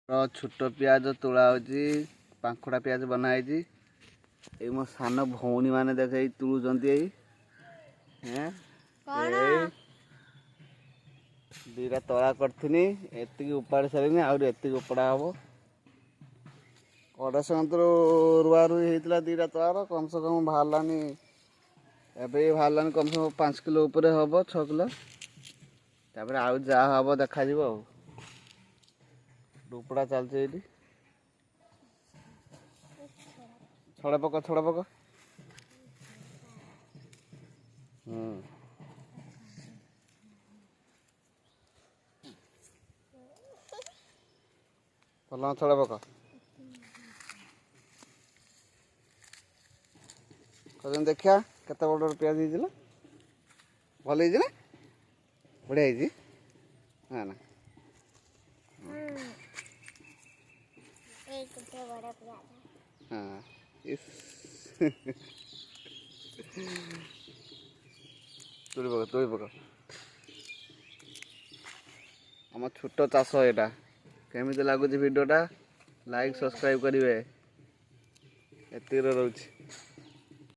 छोट पियाज तोड़ा होची पाखुड़ा पियाज बनाई मो सान भौणी मैंने देख तुलुंट दीटा तला करी एति उपाड़ी सारे आती उपड़ा हम अड़सर रुआ रुई होता दीटा तलार कम से कम बाहरलानी एवं बाहरलानी कम से कम 5 किलो उपरे हम 6 किलो तापर आउ जहाँ हम देखा उपड़ा चलती छड़ा पक छड़ा पक भल छड़ा पक कहते देखा केत बड़ पियाज हो भल हो बढ़िया है ना हाँ तुड़ी पक आम छोट चाष यहाँ केमी लगुच भिडटा लाइक सब्सक्राइब करेंगे एति रोचे।